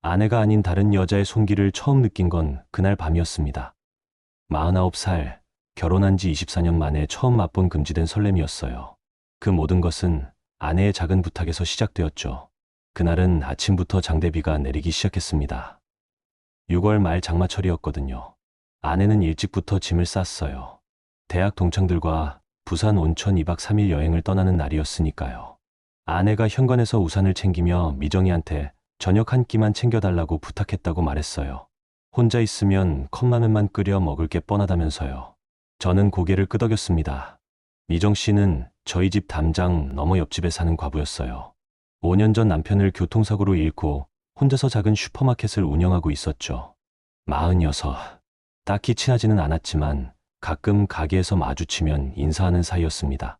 아내가 아닌 다른 여자의 손길을 처음 느낀 건 그날 밤이었습니다. 49살, 결혼한 지 24년 만에 처음 맛본 금지된 설렘이었어요. 그 모든 것은 아내의 작은 부탁에서 시작되었죠. 그날은 아침부터 장대비가 내리기 시작했습니다. 6월 말 장마철이었거든요. 아내는 일찍부터 짐을 쌌어요. 대학 동창들과 부산 온천 2박 3일 여행을 떠나는 날이었으니까요. 아내가 현관에서 우산을 챙기며 미정이한테 저녁 한 끼만 챙겨달라고 부탁했다고 말했어요. 혼자 있으면 컵라면만 끓여 먹을 게 뻔하다면서요. 저는 고개를 끄덕였습니다. 미정 씨는 저희 집 담장 너머 옆집에 사는 과부였어요. 5년 전 남편을 교통사고로 잃고 혼자서 작은 슈퍼마켓을 운영하고 있었죠. 46. 딱히 친하지는 않았지만 가끔 가게에서 마주치면 인사하는 사이였습니다.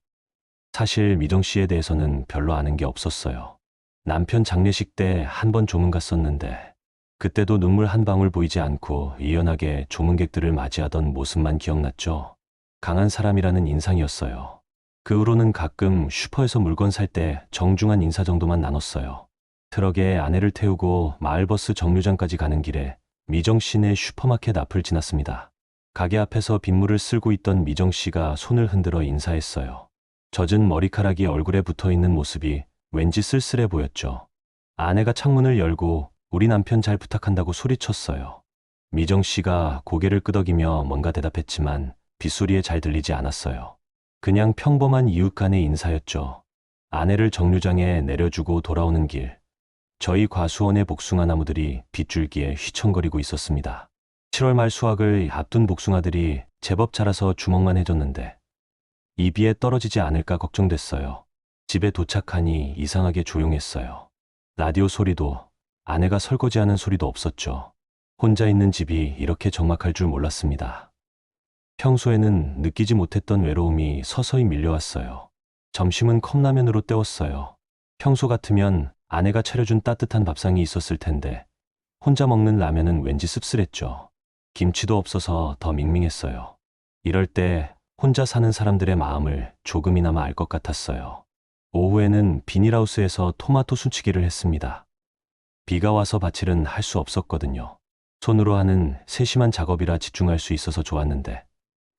사실 미정 씨에 대해서는 별로 아는 게 없었어요. 남편 장례식 때 한 번 조문 갔었는데 그때도 눈물 한 방울 보이지 않고 의연하게 조문객들을 맞이하던 모습만 기억났죠. 강한 사람이라는 인상이었어요. 그 후로는 가끔 슈퍼에서 물건 살 때 정중한 인사 정도만 나눴어요. 트럭에 아내를 태우고 마을버스 정류장까지 가는 길에 미정 씨네 슈퍼마켓 앞을 지났습니다. 가게 앞에서 빗물을 쓸고 있던 미정 씨가 손을 흔들어 인사했어요. 젖은 머리카락이 얼굴에 붙어 있는 모습이 왠지 쓸쓸해 보였죠. 아내가 창문을 열고 우리 남편 잘 부탁한다고 소리쳤어요. 미정 씨가 고개를 끄덕이며 뭔가 대답했지만 빗소리에 잘 들리지 않았어요. 그냥 평범한 이웃 간의 인사였죠. 아내를 정류장에 내려주고 돌아오는 길, 저희 과수원의 복숭아 나무들이 빗줄기에 휘청거리고 있었습니다. 7월 말 수확을 앞둔 복숭아들이 제법 자라서 주먹만 해줬는데 이 비에 떨어지지 않을까 걱정됐어요. 집에 도착하니 이상하게 조용했어요. 라디오 소리도, 아내가 설거지하는 소리도 없었죠. 혼자 있는 집이 이렇게 적막할 줄 몰랐습니다. 평소에는 느끼지 못했던 외로움이 서서히 밀려왔어요. 점심은 컵라면으로 때웠어요. 평소 같으면 아내가 차려준 따뜻한 밥상이 있었을 텐데 혼자 먹는 라면은 왠지 씁쓸했죠. 김치도 없어서 더 밍밍했어요. 이럴 때 혼자 사는 사람들의 마음을 조금이나마 알 것 같았어요. 오후에는 비닐하우스에서 토마토 순치기를 했습니다. 비가 와서 밭일은 할 수 없었거든요. 손으로 하는 세심한 작업이라 집중할 수 있어서 좋았는데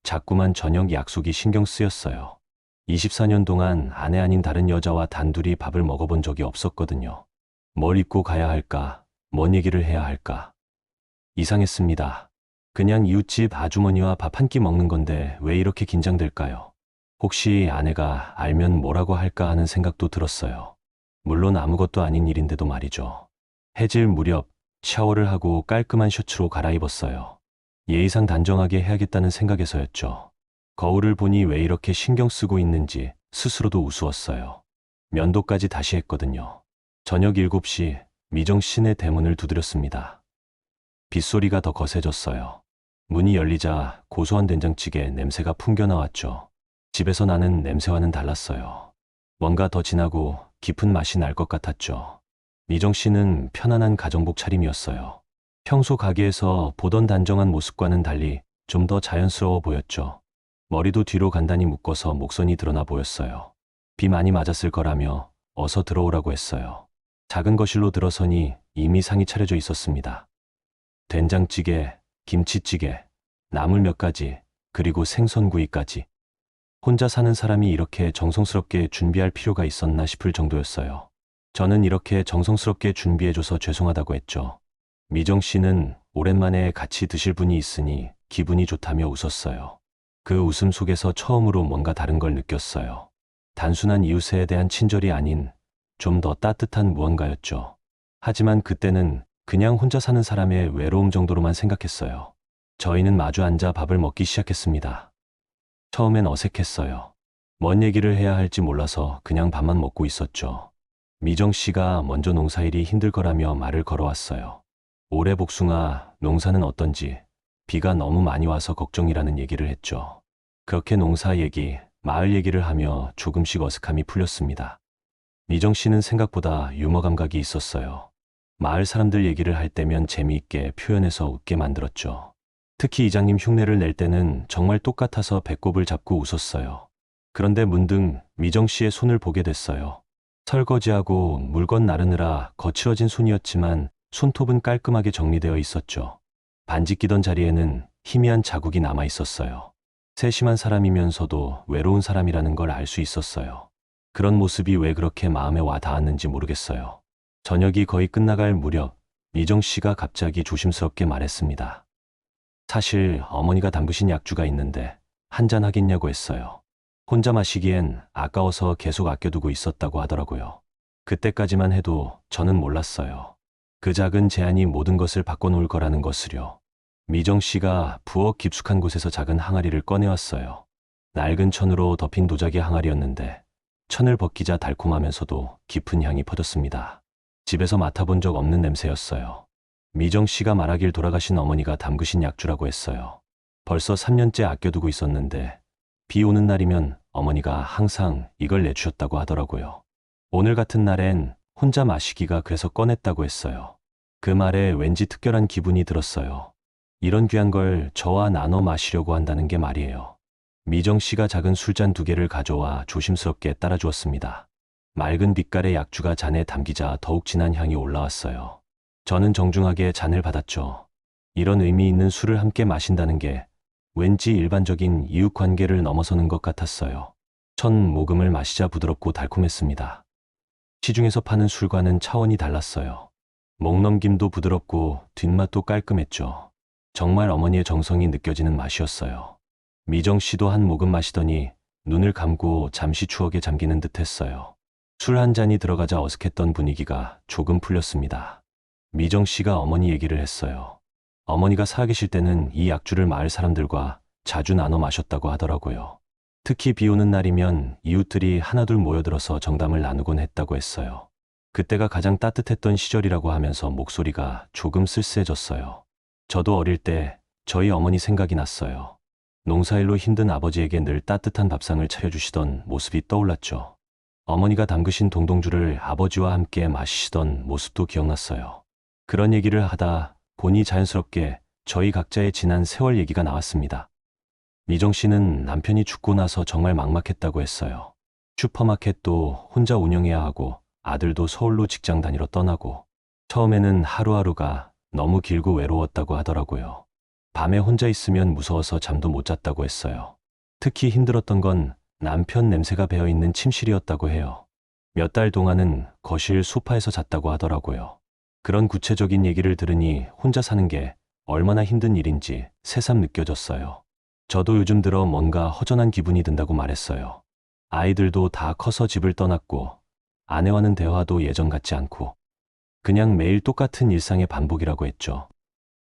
자꾸만 저녁 약속이 신경 쓰였어요. 24년 동안 아내 아닌 다른 여자와 단둘이 밥을 먹어본 적이 없었거든요. 뭘 입고 가야 할까, 뭔 얘기를 해야 할까. 이상했습니다. 그냥 이웃집 아주머니와 밥 한 끼 먹는 건데 왜 이렇게 긴장될까요? 혹시 아내가 알면 뭐라고 할까 하는 생각도 들었어요. 물론 아무것도 아닌 일인데도 말이죠. 해질 무렵 샤워를 하고 깔끔한 셔츠로 갈아입었어요. 예의상 단정하게 해야겠다는 생각에서였죠. 거울을 보니 왜 이렇게 신경 쓰고 있는지 스스로도 우스웠어요. 면도까지 다시 했거든요. 저녁 7시 미정 씨네 대문을 두드렸습니다. 빗소리가 더 거세졌어요. 문이 열리자 고소한 된장찌개 냄새가 풍겨나왔죠. 집에서 나는 냄새와는 달랐어요. 뭔가 더 진하고 깊은 맛이 날 것 같았죠. 미정 씨는 편안한 가정복 차림이었어요. 평소 가게에서 보던 단정한 모습과는 달리 좀 더 자연스러워 보였죠. 머리도 뒤로 간단히 묶어서 목선이 드러나 보였어요. 비 많이 맞았을 거라며 어서 들어오라고 했어요. 작은 거실로 들어서니 이미 상이 차려져 있었습니다. 된장찌개, 김치찌개, 나물 몇 가지, 그리고 생선구이까지. 혼자 사는 사람이 이렇게 정성스럽게 준비할 필요가 있었나 싶을 정도였어요. 저는 이렇게 정성스럽게 준비해줘서 죄송하다고 했죠. 미정 씨는 오랜만에 같이 드실 분이 있으니 기분이 좋다며 웃었어요. 그 웃음 속에서 처음으로 뭔가 다른 걸 느꼈어요. 단순한 이웃에 대한 친절이 아닌 좀 더 따뜻한 무언가였죠. 하지만 그때는 그냥 혼자 사는 사람의 외로움 정도로만 생각했어요. 저희는 마주 앉아 밥을 먹기 시작했습니다. 처음엔 어색했어요. 뭔 얘기를 해야 할지 몰라서 그냥 밥만 먹고 있었죠. 미정 씨가 먼저 농사일이 힘들 거라며 말을 걸어왔어요. 올해 복숭아 농사는 어떤지, 비가 너무 많이 와서 걱정이라는 얘기를 했죠. 그렇게 농사 얘기, 마을 얘기를 하며 조금씩 어색함이 풀렸습니다. 미정 씨는 생각보다 유머 감각이 있었어요. 마을 사람들 얘기를 할 때면 재미있게 표현해서 웃게 만들었죠. 특히 이장님 흉내를 낼 때는 정말 똑같아서 배꼽을 잡고 웃었어요. 그런데 문득 미정 씨의 손을 보게 됐어요. 설거지하고 물건 나르느라 거칠어진 손이었지만 손톱은 깔끔하게 정리되어 있었죠. 반지 끼던 자리에는 희미한 자국이 남아 있었어요. 세심한 사람이면서도 외로운 사람이라는 걸 알 수 있었어요. 그런 모습이 왜 그렇게 마음에 와 닿았는지 모르겠어요. 저녁이 거의 끝나갈 무렵 미정 씨가 갑자기 조심스럽게 말했습니다. 사실 어머니가 담그신 약주가 있는데 한잔 하겠냐고 했어요. 혼자 마시기엔 아까워서 계속 아껴두고 있었다고 하더라고요. 그때까지만 해도 저는 몰랐어요. 그 작은 제안이 모든 것을 바꿔놓을 거라는 것을요. 미정 씨가 부엌 깊숙한 곳에서 작은 항아리를 꺼내왔어요. 낡은 천으로 덮인 도자기 항아리였는데 천을 벗기자 달콤하면서도 깊은 향이 퍼졌습니다. 집에서 맡아본 적 없는 냄새였어요. 미정 씨가 말하길 돌아가신 어머니가 담그신 약주라고 했어요. 벌써 3년째 아껴두고 있었는데 비 오는 날이면 어머니가 항상 이걸 내주셨다고 하더라고요. 오늘 같은 날엔 혼자 마시기가 그래서 꺼냈다고 했어요. 그 말에 왠지 특별한 기분이 들었어요. 이런 귀한 걸 저와 나눠 마시려고 한다는 게 말이에요. 미정 씨가 작은 술잔 2개를 가져와 조심스럽게 따라주었습니다. 맑은 빛깔의 약주가 잔에 담기자 더욱 진한 향이 올라왔어요. 저는 정중하게 잔을 받았죠. 이런 의미 있는 술을 함께 마신다는 게 왠지 일반적인 이웃 관계를 넘어서는 것 같았어요. 첫 모금을 마시자 부드럽고 달콤했습니다. 시중에서 파는 술과는 차원이 달랐어요. 목넘김도 부드럽고 뒷맛도 깔끔했죠. 정말 어머니의 정성이 느껴지는 맛이었어요. 미정 씨도 한 모금 마시더니 눈을 감고 잠시 추억에 잠기는 듯 했어요. 술 한 잔이 들어가자 어색했던 분위기가 조금 풀렸습니다. 미정 씨가 어머니 얘기를 했어요. 어머니가 살아계실 때는 이 약주를 마을 사람들과 자주 나눠 마셨다고 하더라고요. 특히 비 오는 날이면 이웃들이 하나둘 모여들어서 정담을 나누곤 했다고 했어요. 그때가 가장 따뜻했던 시절이라고 하면서 목소리가 조금 쓸쓸해졌어요. 저도 어릴 때 저희 어머니 생각이 났어요. 농사일로 힘든 아버지에게 늘 따뜻한 밥상을 차려주시던 모습이 떠올랐죠. 어머니가 담그신 동동주를 아버지와 함께 마시시던 모습도 기억났어요. 그런 얘기를 하다 보니 자연스럽게 저희 각자의 지난 세월 얘기가 나왔습니다. 미정 씨는 남편이 죽고 나서 정말 막막했다고 했어요. 슈퍼마켓도 혼자 운영해야 하고 아들도 서울로 직장 다니러 떠나고 처음에는 하루하루가 너무 길고 외로웠다고 하더라고요. 밤에 혼자 있으면 무서워서 잠도 못 잤다고 했어요. 특히 힘들었던 건 남편 냄새가 배어있는 침실이었다고 해요. 몇 달 동안은 거실 소파에서 잤다고 하더라고요. 그런 구체적인 얘기를 들으니 혼자 사는 게 얼마나 힘든 일인지 새삼 느껴졌어요. 저도 요즘 들어 뭔가 허전한 기분이 든다고 말했어요. 아이들도 다 커서 집을 떠났고 아내와는 대화도 예전 같지 않고 그냥 매일 똑같은 일상의 반복이라고 했죠.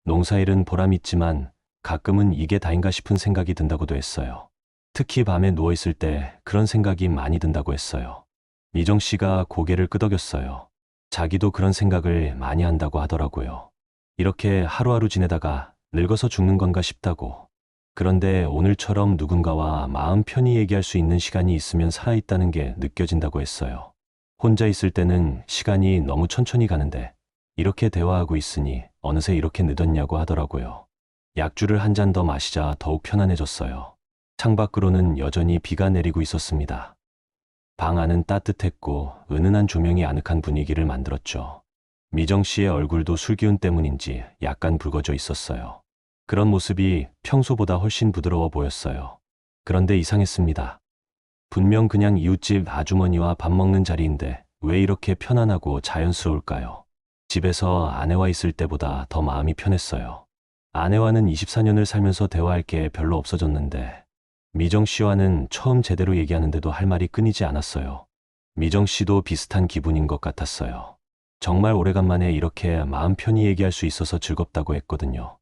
농사일은 보람있지만 가끔은 이게 다인가 싶은 생각이 든다고도 했어요. 특히 밤에 누워있을 때 그런 생각이 많이 든다고 했어요. 미정 씨가 고개를 끄덕였어요. 자기도 그런 생각을 많이 한다고 하더라고요. 이렇게 하루하루 지내다가 늙어서 죽는 건가 싶다고. 그런데 오늘처럼 누군가와 마음 편히 얘기할 수 있는 시간이 있으면 살아있다는 게 느껴진다고 했어요. 혼자 있을 때는 시간이 너무 천천히 가는데 이렇게 대화하고 있으니 어느새 이렇게 늦었냐고 하더라고요. 약주를 한 잔 더 마시자 더욱 편안해졌어요. 창밖으로는 여전히 비가 내리고 있었습니다. 방 안은 따뜻했고 은은한 조명이 아늑한 분위기를 만들었죠. 미정 씨의 얼굴도 술기운 때문인지 약간 붉어져 있었어요. 그런 모습이 평소보다 훨씬 부드러워 보였어요. 그런데 이상했습니다. 분명 그냥 이웃집 아주머니와 밥 먹는 자리인데 왜 이렇게 편안하고 자연스러울까요? 집에서 아내와 있을 때보다 더 마음이 편했어요. 아내와는 24년을 살면서 대화할 게 별로 없어졌는데 미정 씨와는 처음 제대로 얘기하는데도 할 말이 끊이지 않았어요. 미정 씨도 비슷한 기분인 것 같았어요. 정말 오래간만에 이렇게 마음 편히 얘기할 수 있어서 즐겁다고 했거든요.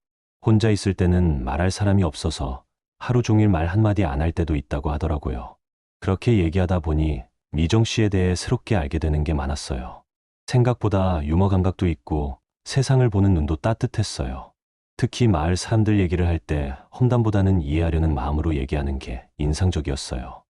혼자 있을 때는 말할 사람이 없어서 하루 종일 말 한마디 안 할 때도 있다고 하더라고요. 그렇게 얘기하다 보니 미정 씨에 대해 새롭게 알게 되는 게 많았어요. 생각보다 유머 감각도 있고 세상을 보는 눈도 따뜻했어요. 특히 마을 사람들 얘기를 할 때 험담보다는 이해하려는 마음으로 얘기하는 게 인상적이었어요.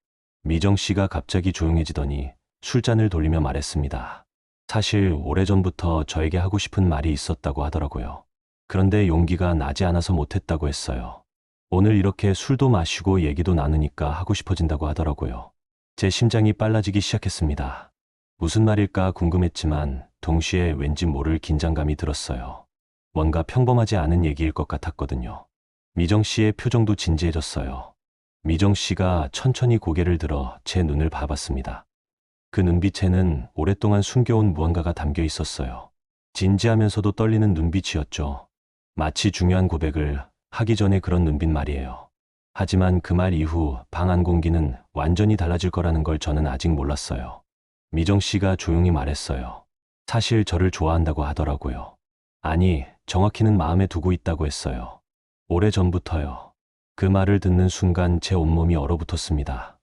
미정 씨가 갑자기 조용해지더니 술잔을 돌리며 말했습니다. 사실 오래전부터 저에게 하고 싶은 말이 있었다고 하더라고요. 그런데 용기가 나지 않아서 못했다고 했어요. 오늘 이렇게 술도 마시고 얘기도 나누니까 하고 싶어진다고 하더라고요. 제 심장이 빨라지기 시작했습니다. 무슨 말일까 궁금했지만 동시에 왠지 모를 긴장감이 들었어요. 뭔가 평범하지 않은 얘기일 것 같았거든요. 미정 씨의 표정도 진지해졌어요. 미정 씨가 천천히 고개를 들어 제 눈을 봐봤습니다. 그 눈빛에는 오랫동안 숨겨온 무언가가 담겨 있었어요. 진지하면서도 떨리는 눈빛이었죠. 마치 중요한 고백을 하기 전에 그런 눈빛 말이에요. 하지만 그 말 이후 방 안 공기는 완전히 달라질 거라는 걸 저는 아직 몰랐어요. 미정 씨가 조용히 말했어요. 사실 저를 좋아한다고 하더라고요. 아니, 정확히는 마음에 두고 있다고 했어요. 오래전부터요. 그 말을 듣는 순간 제 온몸이 얼어붙었습니다.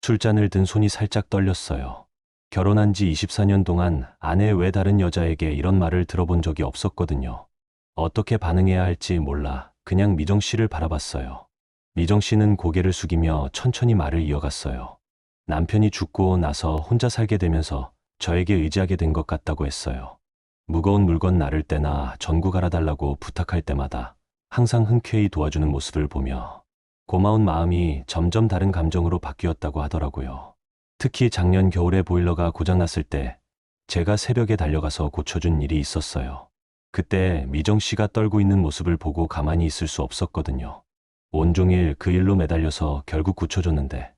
술잔을 든 손이 살짝 떨렸어요. 결혼한 지 24년 동안 아내 외 다른 여자에게 이런 말을 들어본 적이 없었거든요. 어떻게 반응해야 할지 몰라 그냥 미정 씨를 바라봤어요. 미정 씨는 고개를 숙이며 천천히 말을 이어갔어요. 남편이 죽고 나서 혼자 살게 되면서 저에게 의지하게 된 것 같다고 했어요. 무거운 물건 나를 때나 전구 갈아달라고 부탁할 때마다 항상 흔쾌히 도와주는 모습을 보며 고마운 마음이 점점 다른 감정으로 바뀌었다고 하더라고요. 특히 작년 겨울에 보일러가 고장났을 때 제가 새벽에 달려가서 고쳐준 일이 있었어요. 그때 미정 씨가 떨고 있는 모습을 보고 가만히 있을 수 없었거든요. 온종일 그 일로 매달려서 결국 고쳐줬는데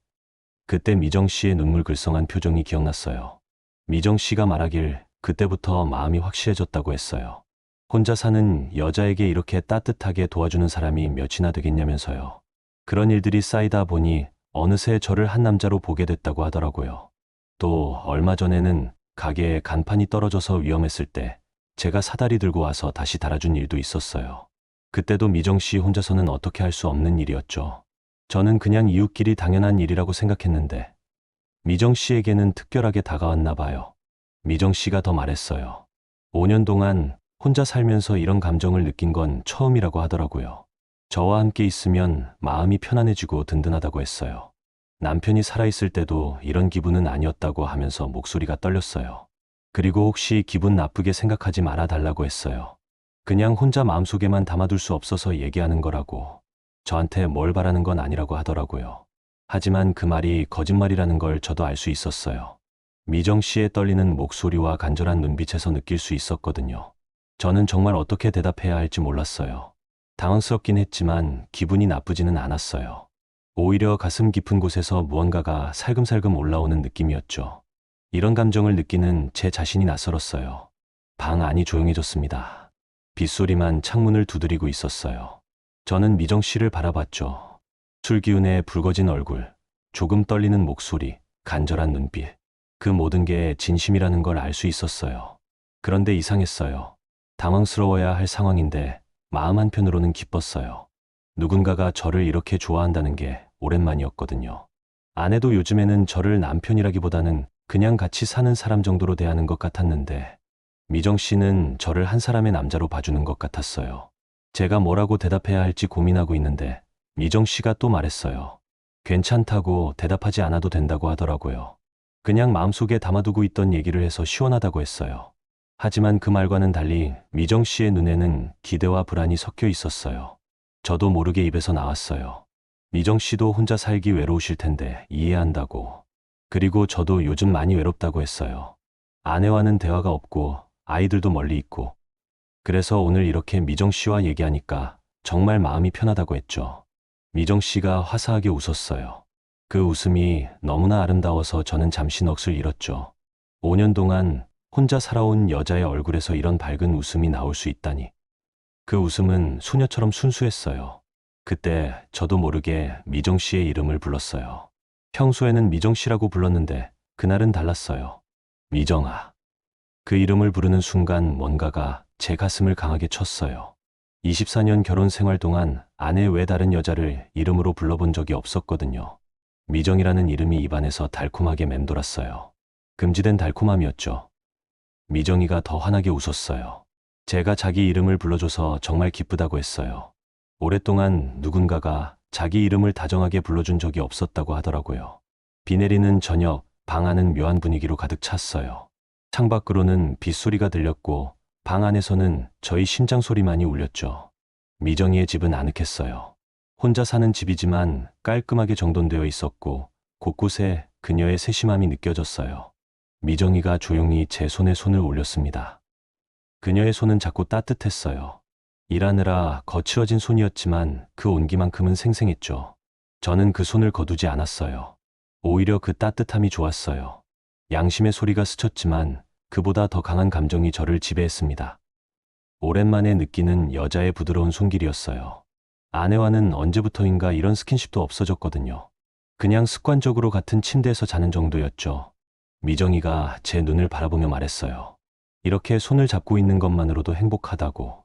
그때 미정 씨의 눈물 글썽한 표정이 기억났어요. 미정 씨가 말하길 그때부터 마음이 확실해졌다고 했어요. 혼자 사는 여자에게 이렇게 따뜻하게 도와주는 사람이 몇이나 되겠냐면서요. 그런 일들이 쌓이다 보니 어느새 저를 한 남자로 보게 됐다고 하더라고요. 또 얼마 전에는 가게에 간판이 떨어져서 위험했을 때 제가 사다리 들고 와서 다시 달아준 일도 있었어요. 그때도 미정 씨 혼자서는 어떻게 할 수 없는 일이었죠. 저는 그냥 이웃끼리 당연한 일이라고 생각했는데 미정 씨에게는 특별하게 다가왔나 봐요. 미정 씨가 더 말했어요. 5년 동안 혼자 살면서 이런 감정을 느낀 건 처음이라고 하더라고요. 저와 함께 있으면 마음이 편안해지고 든든하다고 했어요. 남편이 살아있을 때도 이런 기분은 아니었다고 하면서 목소리가 떨렸어요. 그리고 혹시 기분 나쁘게 생각하지 말아달라고 했어요. 그냥 혼자 마음속에만 담아둘 수 없어서 얘기하는 거라고. 저한테 뭘 바라는 건 아니라고 하더라고요. 하지만 그 말이 거짓말이라는 걸 저도 알 수 있었어요. 미정 씨의 떨리는 목소리와 간절한 눈빛에서 느낄 수 있었거든요. 저는 정말 어떻게 대답해야 할지 몰랐어요. 당황스럽긴 했지만 기분이 나쁘지는 않았어요. 오히려 가슴 깊은 곳에서 무언가가 살금살금 올라오는 느낌이었죠. 이런 감정을 느끼는 제 자신이 낯설었어요. 방 안이 조용해졌습니다. 빗소리만 창문을 두드리고 있었어요. 저는 미정 씨를 바라봤죠. 술기운에 붉어진 얼굴, 조금 떨리는 목소리, 간절한 눈빛. 그 모든 게 진심이라는 걸 알 수 있었어요. 그런데 이상했어요. 당황스러워야 할 상황인데 마음 한편으로는 기뻤어요. 누군가가 저를 이렇게 좋아한다는 게 오랜만이었거든요. 아내도 요즘에는 저를 남편이라기보다는 그냥 같이 사는 사람 정도로 대하는 것 같았는데 미정 씨는 저를 한 사람의 남자로 봐주는 것 같았어요. 제가 뭐라고 대답해야 할지 고민하고 있는데 미정 씨가 또 말했어요. 괜찮다고 대답하지 않아도 된다고 하더라고요. 그냥 마음속에 담아두고 있던 얘기를 해서 시원하다고 했어요. 하지만 그 말과는 달리 미정 씨의 눈에는 기대와 불안이 섞여 있었어요. 저도 모르게 입에서 나왔어요. 미정 씨도 혼자 살기 외로우실 텐데 이해한다고. 그리고 저도 요즘 많이 외롭다고 했어요. 아내와는 대화가 없고 아이들도 멀리 있고. 그래서 오늘 이렇게 미정 씨와 얘기하니까 정말 마음이 편하다고 했죠. 미정 씨가 화사하게 웃었어요. 그 웃음이 너무나 아름다워서 저는 잠시 넋을 잃었죠. 5년 동안 혼자 살아온 여자의 얼굴에서 이런 밝은 웃음이 나올 수 있다니. 그 웃음은 소녀처럼 순수했어요. 그때 저도 모르게 미정 씨의 이름을 불렀어요. 평소에는 미정 씨라고 불렀는데 그날은 달랐어요. 미정아. 그 이름을 부르는 순간 뭔가가 제 가슴을 강하게 쳤어요. 24년 결혼 생활 동안 아내 외 다른 여자를 이름으로 불러본 적이 없었거든요. 미정이라는 이름이 입안에서 달콤하게 맴돌았어요. 금지된 달콤함이었죠. 미정이가 더 환하게 웃었어요. 제가 자기 이름을 불러줘서 정말 기쁘다고 했어요. 오랫동안 누군가가 자기 이름을 다정하게 불러준 적이 없었다고 하더라고요. 비 내리는 저녁, 방 안은 묘한 분위기로 가득 찼어요. 창밖으로는 빗소리가 들렸고 방 안에서는 저희 심장 소리만이 울렸죠. 미정이의 집은 아늑했어요. 혼자 사는 집이지만 깔끔하게 정돈되어 있었고 곳곳에 그녀의 세심함이 느껴졌어요. 미정이가 조용히 제 손에 손을 올렸습니다. 그녀의 손은 작고 따뜻했어요. 일하느라 거칠어진 손이었지만 그 온기만큼은 생생했죠. 저는 그 손을 거두지 않았어요. 오히려 그 따뜻함이 좋았어요. 양심의 소리가 스쳤지만 그보다 더 강한 감정이 저를 지배했습니다. 오랜만에 느끼는 여자의 부드러운 손길이었어요. 아내와는 언제부터인가 이런 스킨십도 없어졌거든요. 그냥 습관적으로 같은 침대에서 자는 정도였죠. 미정이가 제 눈을 바라보며 말했어요. 이렇게 손을 잡고 있는 것만으로도 행복하다고.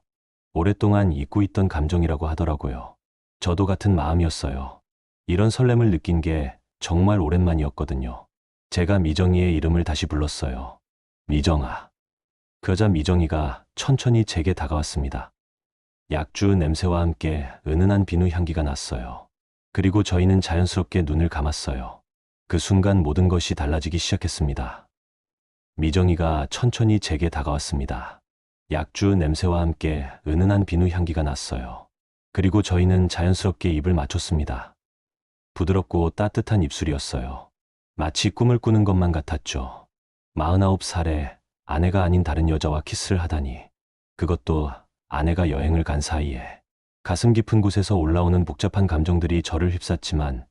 오랫동안 잊고 있던 감정이라고 하더라고요. 저도 같은 마음이었어요. 이런 설렘을 느낀 게 정말 오랜만이었거든요. 제가 미정이의 이름을 다시 불렀어요. 미정아. 그러자 미정이가 천천히 제게 다가왔습니다. 약주 냄새와 함께 은은한 비누 향기가 났어요. 그리고 저희는 자연스럽게 눈을 감았어요. 그 순간 모든 것이 달라지기 시작했습니다. 미정이가 천천히 제게 다가왔습니다. 약주 냄새와 함께 은은한 비누 향기가 났어요. 그리고 저희는 자연스럽게 입을 맞췄습니다. 부드럽고 따뜻한 입술이었어요. 마치 꿈을 꾸는 것만 같았죠. 49살에 아내가 아닌 다른 여자와 키스를 하다니. 그것도 아내가 여행을 간 사이에. 가슴 깊은 곳에서 올라오는 복잡한 감정들이 저를 휩쌌지만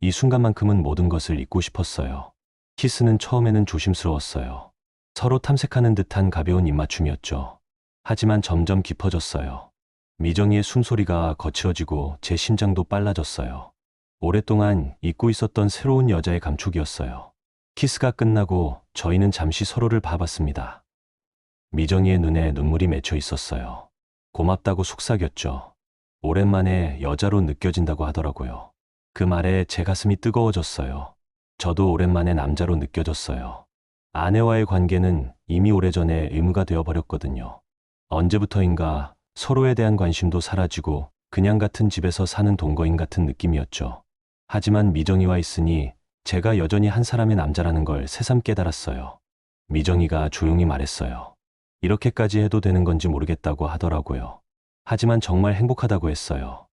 이 순간만큼은 모든 것을 잊고 싶었어요. 키스는 처음에는 조심스러웠어요. 서로 탐색하는 듯한 가벼운 입맞춤이었죠. 하지만 점점 깊어졌어요. 미정이의 숨소리가 거칠어지고 제 심장도 빨라졌어요. 오랫동안 잊고 있었던 새로운 여자의 감촉이었어요. 키스가 끝나고 저희는 잠시 서로를 봐봤습니다. 미정이의 눈에 눈물이 맺혀 있었어요. 고맙다고 속삭였죠. 오랜만에 여자로 느껴진다고 하더라고요. 그 말에 제 가슴이 뜨거워졌어요. 저도 오랜만에 남자로 느껴졌어요. 아내와의 관계는 이미 오래전에 의무가 되어버렸거든요. 언제부터인가 서로에 대한 관심도 사라지고 그냥 같은 집에서 사는 동거인 같은 느낌이었죠. 하지만 미정이와 있으니 제가 여전히 한 사람의 남자라는 걸 새삼 깨달았어요. 미정이가 조용히 말했어요. 이렇게까지 해도 되는 건지 모르겠다고 하더라고요. 하지만 정말 행복하다고 했어요.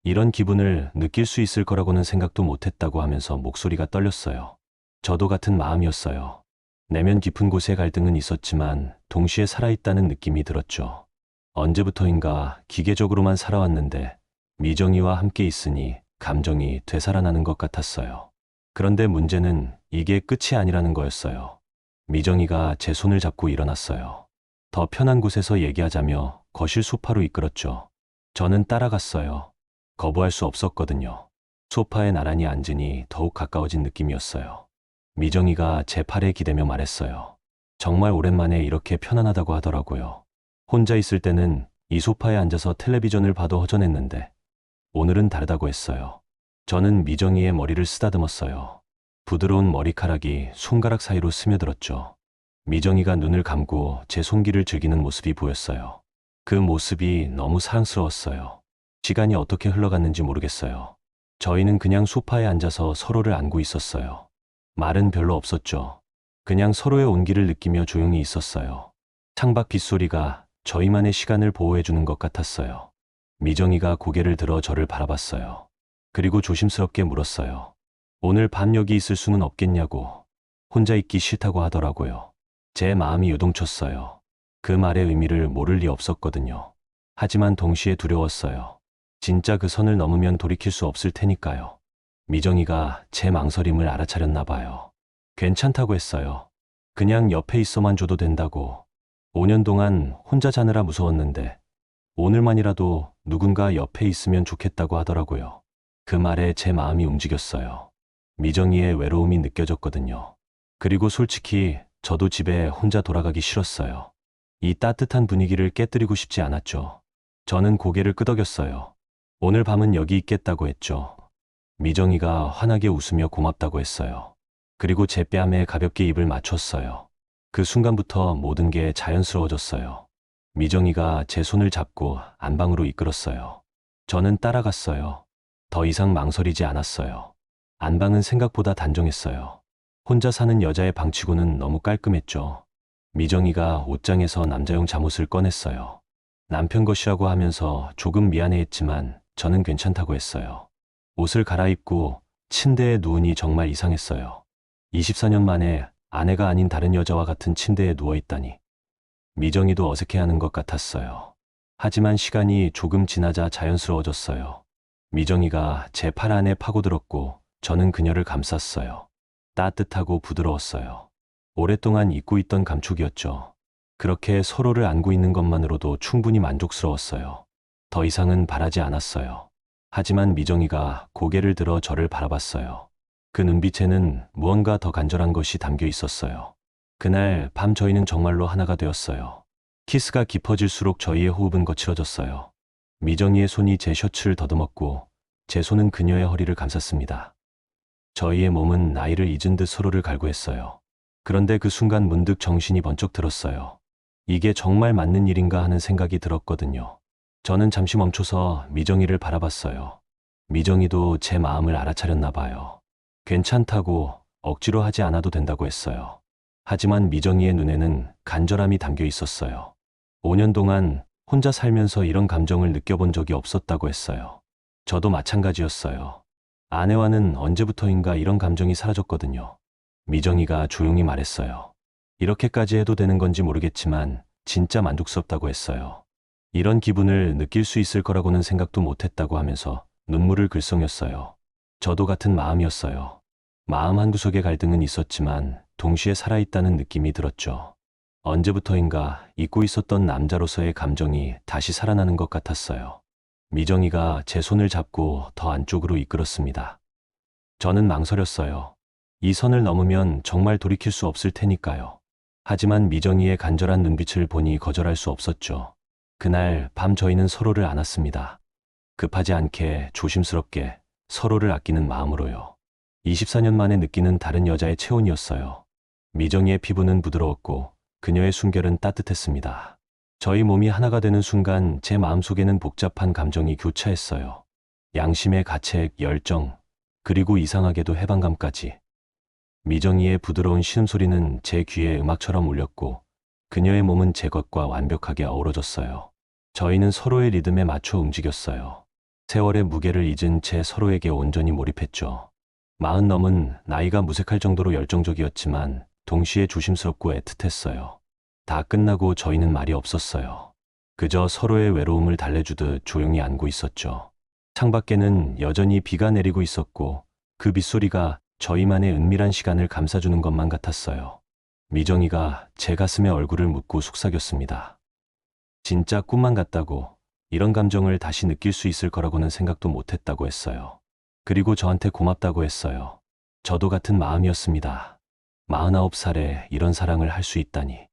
이런 기분을 느낄 수 있을 거라고는 생각도 못했다고 하면서 목소리가 떨렸어요. 저도 같은 마음이었어요. 내면 깊은 곳에 갈등은 있었지만 동시에 살아있다는 느낌이 들었죠. 언제부터인가 기계적으로만 살아왔는데 미정이와 함께 있으니 감정이 되살아나는 것 같았어요. 그런데 문제는 이게 끝이 아니라는 거였어요. 미정이가 제 손을 잡고 일어났어요. 더 편한 곳에서 얘기하자며 거실 소파로 이끌었죠. 저는 따라갔어요. 거부할 수 없었거든요. 소파에 나란히 앉으니 더욱 가까워진 느낌이었어요. 미정이가 제 팔에 기대며 말했어요. 정말 오랜만에 이렇게 편안하다고 하더라고요. 혼자 있을 때는 이 소파에 앉아서 텔레비전을 봐도 허전했는데 오늘은 다르다고 했어요. 저는 미정이의 머리를 쓰다듬었어요. 부드러운 머리카락이 손가락 사이로 스며들었죠. 미정이가 눈을 감고 제 손길을 즐기는 모습이 보였어요. 그 모습이 너무 사랑스러웠어요. 시간이 어떻게 흘러갔는지 모르겠어요. 저희는 그냥 소파에 앉아서 서로를 안고 있었어요. 말은 별로 없었죠. 그냥 서로의 온기를 느끼며 조용히 있었어요. 창밖 빗소리가 저희만의 시간을 보호해주는 것 같았어요. 미정이가 고개를 들어 저를 바라봤어요. 그리고 조심스럽게 물었어요. 오늘 밤 여기 있을 수는 없겠냐고. 혼자 있기 싫다고 하더라고요. 제 마음이 요동쳤어요. 그 말의 의미를 모를 리 없었거든요. 하지만 동시에 두려웠어요. 진짜 그 선을 넘으면 돌이킬 수 없을 테니까요. 미정이가 제 망설임을 알아차렸나 봐요. 괜찮다고 했어요. 그냥 옆에 있어만 줘도 된다고. 5년 동안 혼자 자느라 무서웠는데 오늘만이라도 누군가 옆에 있으면 좋겠다고 하더라고요. 그 말에 제 마음이 움직였어요. 미정이의 외로움이 느껴졌거든요. 그리고 솔직히 저도 집에 혼자 돌아가기 싫었어요. 이 따뜻한 분위기를 깨뜨리고 싶지 않았죠. 저는 고개를 끄덕였어요. 오늘 밤은 여기 있겠다고 했죠. 미정이가 환하게 웃으며 고맙다고 했어요. 그리고 제 뺨에 가볍게 입을 맞췄어요. 그 순간부터 모든 게 자연스러워졌어요. 미정이가 제 손을 잡고 안방으로 이끌었어요. 저는 따라갔어요. 더 이상 망설이지 않았어요. 안방은 생각보다 단정했어요. 혼자 사는 여자의 방치고는 너무 깔끔했죠. 미정이가 옷장에서 남자용 잠옷을 꺼냈어요. 남편 것이라고 하면서 조금 미안해했지만 저는 괜찮다고 했어요. 옷을 갈아입고 침대에 누우니 정말 이상했어요. 24년 만에 아내가 아닌 다른 여자와 같은 침대에 누워있다니. 미정이도 어색해하는 것 같았어요. 하지만 시간이 조금 지나자 자연스러워졌어요. 미정이가 제 팔 안에 파고들었고 저는 그녀를 감쌌어요. 따뜻하고 부드러웠어요. 오랫동안 잊고 있던 감촉이었죠. 그렇게 서로를 안고 있는 것만으로도 충분히 만족스러웠어요. 더 이상은 바라지 않았어요. 하지만 미정이가 고개를 들어 저를 바라봤어요. 그 눈빛에는 무언가 더 간절한 것이 담겨 있었어요. 그날 밤 저희는 정말로 하나가 되었어요. 키스가 깊어질수록 저희의 호흡은 거칠어졌어요. 미정이의 손이 제 셔츠를 더듬었고 제 손은 그녀의 허리를 감쌌습니다. 저희의 몸은 나이를 잊은 듯 서로를 갈구했어요. 그런데 그 순간 문득 정신이 번쩍 들었어요. 이게 정말 맞는 일인가 하는 생각이 들었거든요. 저는 잠시 멈춰서 미정이를 바라봤어요. 미정이도 제 마음을 알아차렸나 봐요. 괜찮다고, 억지로 하지 않아도 된다고 했어요. 하지만 미정이의 눈에는 간절함이 담겨 있었어요. 5년 동안 혼자 살면서 이런 감정을 느껴본 적이 없었다고 했어요. 저도 마찬가지였어요. 아내와는 언제부터인가 이런 감정이 사라졌거든요. 미정이가 조용히 말했어요. 이렇게까지 해도 되는 건지 모르겠지만 진짜 만족스럽다고 했어요. 이런 기분을 느낄 수 있을 거라고는 생각도 못했다고 하면서 눈물을 글썽였어요. 저도 같은 마음이었어요. 마음 한구석에 갈등은 있었지만 동시에 살아있다는 느낌이 들었죠. 언제부터인가 잊고 있었던 남자로서의 감정이 다시 살아나는 것 같았어요. 미정이가 제 손을 잡고 더 안쪽으로 이끌었습니다. 저는 망설였어요. 이 선을 넘으면 정말 돌이킬 수 없을 테니까요. 하지만 미정이의 간절한 눈빛을 보니 거절할 수 없었죠. 그날 밤 저희는 서로를 안았습니다. 급하지 않게 조심스럽게 서로를 아끼는 마음으로요. 24년 만에 느끼는 다른 여자의 체온이었어요. 미정이의 피부는 부드러웠고 그녀의 숨결은 따뜻했습니다. 저희 몸이 하나가 되는 순간 제 마음속에는 복잡한 감정이 교차했어요. 양심의 가책, 열정, 그리고 이상하게도 해방감까지. 미정이의 부드러운 신음소리는 제 귀에 음악처럼 울렸고 그녀의 몸은 제 것과 완벽하게 어우러졌어요. 저희는 서로의 리듬에 맞춰 움직였어요. 세월의 무게를 잊은 채 서로에게 온전히 몰입했죠. 40 넘은 나이가 무색할 정도로 열정적이었지만 동시에 조심스럽고 애틋했어요. 다 끝나고 저희는 말이 없었어요. 그저 서로의 외로움을 달래주듯 조용히 안고 있었죠. 창밖에는 여전히 비가 내리고 있었고 그 빗소리가 저희만의 은밀한 시간을 감싸주는 것만 같았어요. 미정이가 제 가슴에 얼굴을 묻고 속삭였습니다. 진짜 꿈만 같다고, 이런 감정을 다시 느낄 수 있을 거라고는 생각도 못했다고 했어요. 그리고 저한테 고맙다고 했어요. 저도 같은 마음이었습니다. 49살에 이런 사랑을 할 수 있다니.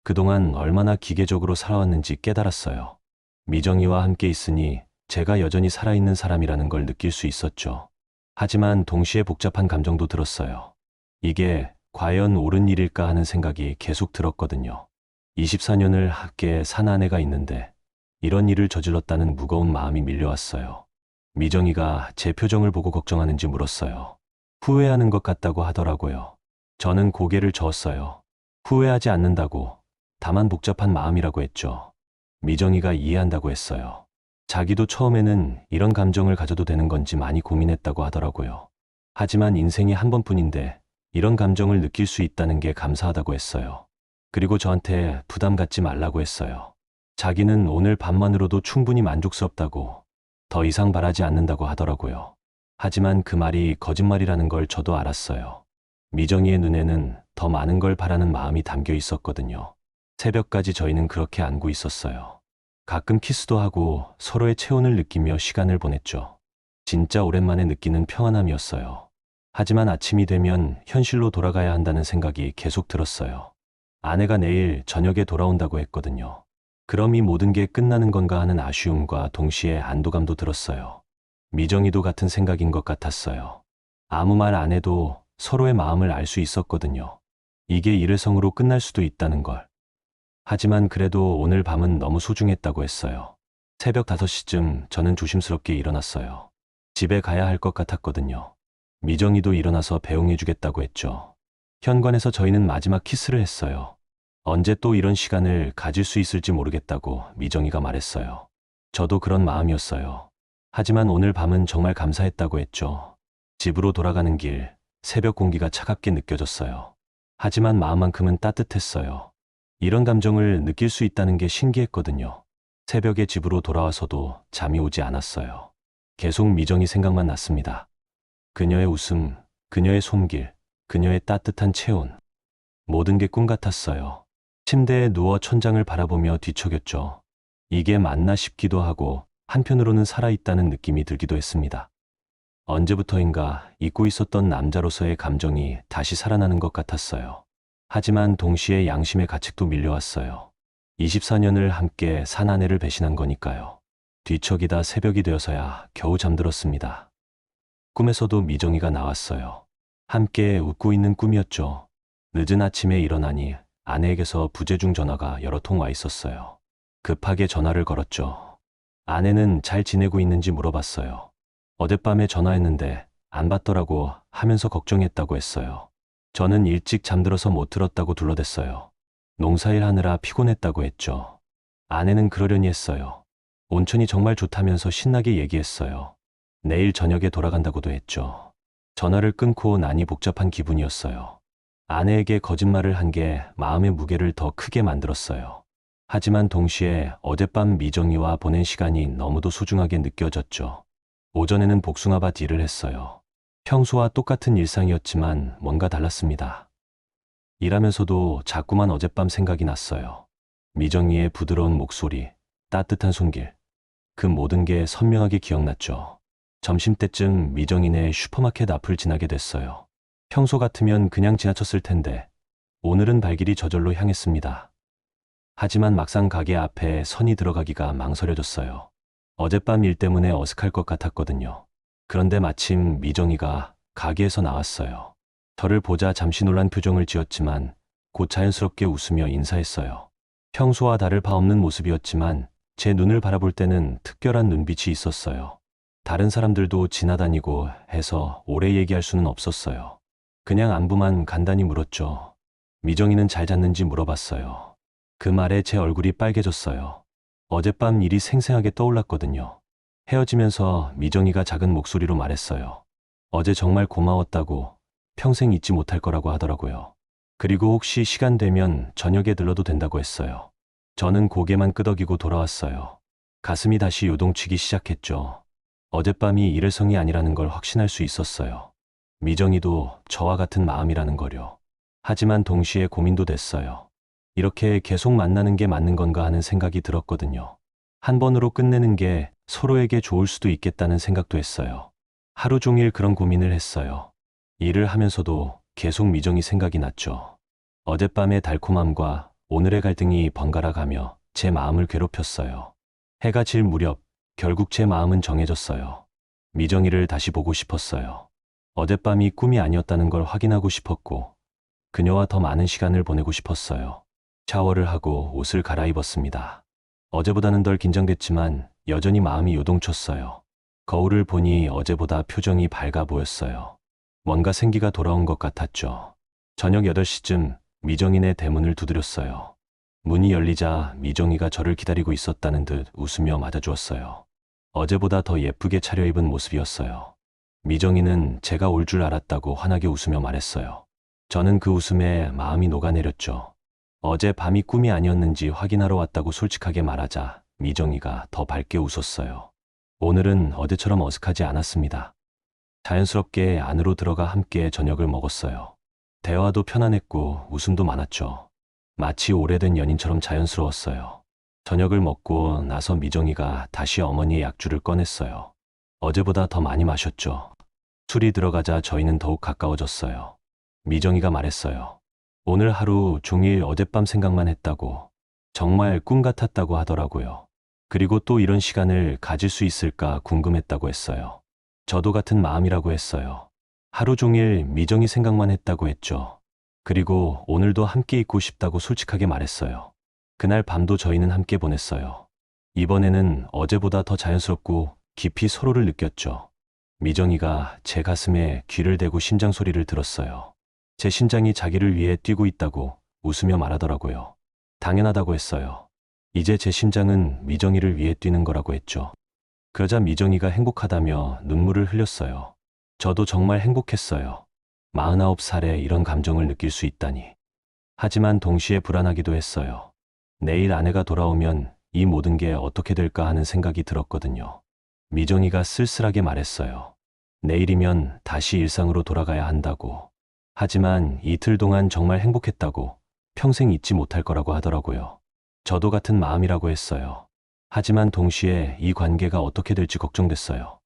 그동안 얼마나 기계적으로 살아왔는지 깨달았어요. 미정이와 함께 있으니 제가 여전히 살아있는 사람이라는 걸 느낄 수 있었죠. 하지만 동시에 복잡한 감정도 들었어요. 이게 과연 옳은 일일까 하는 생각이 계속 들었거든요. 24년을 함께 산 아내가 있는데 이런 일을 저질렀다는 무거운 마음이 밀려왔어요. 미정이가 제 표정을 보고 걱정하는지 물었어요. 후회하는 것 같다고 하더라고요. 저는 고개를 저었어요. 후회하지 않는다고, 다만 복잡한 마음이라고 했죠. 미정이가 이해한다고 했어요. 자기도 처음에는 이런 감정을 가져도 되는 건지 많이 고민했다고 하더라고요. 하지만 인생이 한 번뿐인데 이런 감정을 느낄 수 있다는 게 감사하다고 했어요. 그리고 저한테 부담 갖지 말라고 했어요. 자기는 오늘 밤만으로도 충분히 만족스럽다고, 더 이상 바라지 않는다고 하더라고요. 하지만 그 말이 거짓말이라는 걸 저도 알았어요. 미정이의 눈에는 더 많은 걸 바라는 마음이 담겨 있었거든요. 새벽까지 저희는 그렇게 안고 있었어요. 가끔 키스도 하고 서로의 체온을 느끼며 시간을 보냈죠. 진짜 오랜만에 느끼는 평안함이었어요. 하지만 아침이 되면 현실로 돌아가야 한다는 생각이 계속 들었어요. 아내가 내일 저녁에 돌아온다고 했거든요. 그럼 이 모든 게 끝나는 건가 하는 아쉬움과 동시에 안도감도 들었어요. 미정이도 같은 생각인 것 같았어요. 아무 말 안 해도 서로의 마음을 알 수 있었거든요. 이게 일회성으로 끝날 수도 있다는 걸. 하지만 그래도 오늘 밤은 너무 소중했다고 했어요. 새벽 5시쯤 저는 조심스럽게 일어났어요. 집에 가야 할 것 같았거든요. 미정이도 일어나서 배웅해주겠다고 했죠. 현관에서 저희는 마지막 키스를 했어요. 언제 또 이런 시간을 가질 수 있을지 모르겠다고 미정이가 말했어요. 저도 그런 마음이었어요. 하지만 오늘 밤은 정말 감사했다고 했죠. 집으로 돌아가는 길, 새벽 공기가 차갑게 느껴졌어요. 하지만 마음만큼은 따뜻했어요. 이런 감정을 느낄 수 있다는 게 신기했거든요. 새벽에 집으로 돌아와서도 잠이 오지 않았어요. 계속 미정이 생각만 났습니다. 그녀의 웃음, 그녀의 손길, 그녀의 따뜻한 체온. 모든 게 꿈 같았어요. 침대에 누워 천장을 바라보며 뒤척였죠. 이게 맞나 싶기도 하고 한편으로는 살아있다는 느낌이 들기도 했습니다. 언제부터인가 잊고 있었던 남자로서의 감정이 다시 살아나는 것 같았어요. 하지만 동시에 양심의 가책도 밀려왔어요. 24년을 함께 산 아내를 배신한 거니까요. 뒤척이다 새벽이 되어서야 겨우 잠들었습니다. 꿈에서도 미정이가 나왔어요. 함께 웃고 있는 꿈이었죠. 늦은 아침에 일어나니 아내에게서 부재중 전화가 여러 통 와 있었어요. 급하게 전화를 걸었죠. 아내는 잘 지내고 있는지 물어봤어요. 어젯밤에 전화했는데 안 받더라고 하면서 걱정했다고 했어요. 저는 일찍 잠들어서 못 들었다고 둘러댔어요. 농사일 하느라 피곤했다고 했죠. 아내는 그러려니 했어요. 온천이 정말 좋다면서 신나게 얘기했어요. 내일 저녁에 돌아간다고도 했죠. 전화를 끊고 나니 복잡한 기분이었어요. 아내에게 거짓말을 한 게 마음의 무게를 더 크게 만들었어요. 하지만 동시에 어젯밤 미정이와 보낸 시간이 너무도 소중하게 느껴졌죠. 오전에는 복숭아밭 일을 했어요. 평소와 똑같은 일상이었지만 뭔가 달랐습니다. 일하면서도 자꾸만 어젯밤 생각이 났어요. 미정이의 부드러운 목소리, 따뜻한 손길, 그 모든 게 선명하게 기억났죠. 점심때쯤 미정이네 슈퍼마켓 앞을 지나게 됐어요. 평소 같으면 그냥 지나쳤을 텐데 오늘은 발길이 저절로 향했습니다. 하지만 막상 가게 앞에 선이 들어가기가 망설여졌어요. 어젯밤 일 때문에 어색할 것 같았거든요. 그런데 마침 미정이가 가게에서 나왔어요. 저를 보자 잠시 놀란 표정을 지었지만 곧 자연스럽게 웃으며 인사했어요. 평소와 다를 바 없는 모습이었지만 제 눈을 바라볼 때는 특별한 눈빛이 있었어요. 다른 사람들도 지나다니고 해서 오래 얘기할 수는 없었어요. 그냥 안부만 간단히 물었죠. 미정이는 잘 잤는지 물어봤어요. 그 말에 제 얼굴이 빨개졌어요. 어젯밤 일이 생생하게 떠올랐거든요. 헤어지면서 미정이가 작은 목소리로 말했어요. 어제 정말 고마웠다고, 평생 잊지 못할 거라고 하더라고요. 그리고 혹시 시간 되면 저녁에 들러도 된다고 했어요. 저는 고개만 끄덕이고 돌아왔어요. 가슴이 다시 요동치기 시작했죠. 어젯밤이 일회성이 아니라는 걸 확신할 수 있었어요. 미정이도 저와 같은 마음이라는 거요. 하지만 동시에 고민도 됐어요. 이렇게 계속 만나는 게 맞는 건가 하는 생각이 들었거든요. 한 번으로 끝내는 게 서로에게 좋을 수도 있겠다는 생각도 했어요. 하루 종일 그런 고민을 했어요. 일을 하면서도 계속 미정이 생각이 났죠. 어젯밤의 달콤함과 오늘의 갈등이 번갈아 가며 제 마음을 괴롭혔어요. 해가 질 무렵 결국 제 마음은 정해졌어요. 미정이를 다시 보고 싶었어요. 어젯밤이 꿈이 아니었다는 걸 확인하고 싶었고 그녀와 더 많은 시간을 보내고 싶었어요. 샤워를 하고 옷을 갈아입었습니다. 어제보다는 덜 긴장됐지만 여전히 마음이 요동쳤어요. 거울을 보니 어제보다 표정이 밝아 보였어요. 뭔가 생기가 돌아온 것 같았죠. 저녁 8시쯤 미정이네 대문을 두드렸어요. 문이 열리자 미정이가 저를 기다리고 있었다는 듯 웃으며 맞아주었어요. 어제보다 더 예쁘게 차려입은 모습이었어요. 미정이는 제가 올 줄 알았다고 환하게 웃으며 말했어요. 저는 그 웃음에 마음이 녹아내렸죠. 어제 밤이 꿈이 아니었는지 확인하러 왔다고 솔직하게 말하자 미정이가 더 밝게 웃었어요. 오늘은 어제처럼 어색하지 않았습니다. 자연스럽게 안으로 들어가 함께 저녁을 먹었어요. 대화도 편안했고 웃음도 많았죠. 마치 오래된 연인처럼 자연스러웠어요. 저녁을 먹고 나서 미정이가 다시 어머니의 약주를 꺼냈어요. 어제보다 더 많이 마셨죠. 술이 들어가자 저희는 더욱 가까워졌어요. 미정이가 말했어요. 오늘 하루 종일 어젯밤 생각만 했다고, 정말 꿈 같았다고 하더라고요. 그리고 또 이런 시간을 가질 수 있을까 궁금했다고 했어요. 저도 같은 마음이라고 했어요. 하루 종일 미정이 생각만 했다고 했죠. 그리고 오늘도 함께 있고 싶다고 솔직하게 말했어요. 그날 밤도 저희는 함께 보냈어요. 이번에는 어제보다 더 자연스럽고 깊이 서로를 느꼈죠. 미정이가 제 가슴에 귀를 대고 심장 소리를 들었어요. 제 심장이 자기를 위해 뛰고 있다고 웃으며 말하더라고요. 당연하다고 했어요. 이제 제 심장은 미정이를 위해 뛰는 거라고 했죠. 그러자 미정이가 행복하다며 눈물을 흘렸어요. 저도 정말 행복했어요. 49살에 이런 감정을 느낄 수 있다니. 하지만 동시에 불안하기도 했어요. 내일 아내가 돌아오면 이 모든 게 어떻게 될까 하는 생각이 들었거든요. 미정이가 쓸쓸하게 말했어요. 내일이면 다시 일상으로 돌아가야 한다고. 하지만 이틀 동안 정말 행복했다고, 평생 잊지 못할 거라고 하더라고요. 저도 같은 마음이라고 했어요. 하지만 동시에 이 관계가 어떻게 될지 걱정됐어요.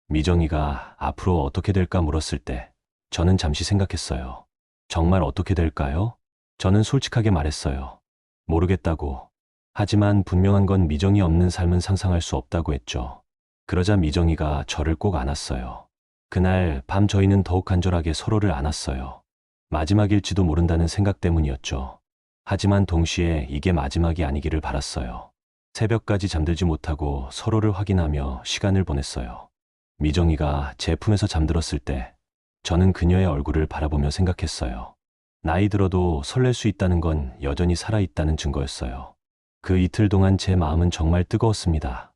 미정이가 앞으로 어떻게 될까 물었을 때 저는 잠시 생각했어요. 정말 어떻게 될까요? 저는 솔직하게 말했어요. 모르겠다고. 하지만 분명한 건 미정이 없는 삶은 상상할 수 없다고 했죠. 그러자 미정이가 저를 꼭 안았어요. 그날 밤 저희는 더욱 간절하게 서로를 안았어요. 마지막일지도 모른다는 생각 때문이었죠. 하지만 동시에 이게 마지막이 아니기를 바랐어요. 새벽까지 잠들지 못하고 서로를 확인하며 시간을 보냈어요. 미정이가 제 품에서 잠들었을 때 저는 그녀의 얼굴을 바라보며 생각했어요. 나이 들어도 설렐 수 있다는 건 여전히 살아있다는 증거였어요. 그 이틀 동안 제 마음은 정말 뜨거웠습니다.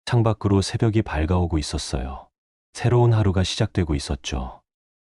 창밖으로 새벽이 밝아오고 있었어요. 새로운 하루가 시작되고 있었죠.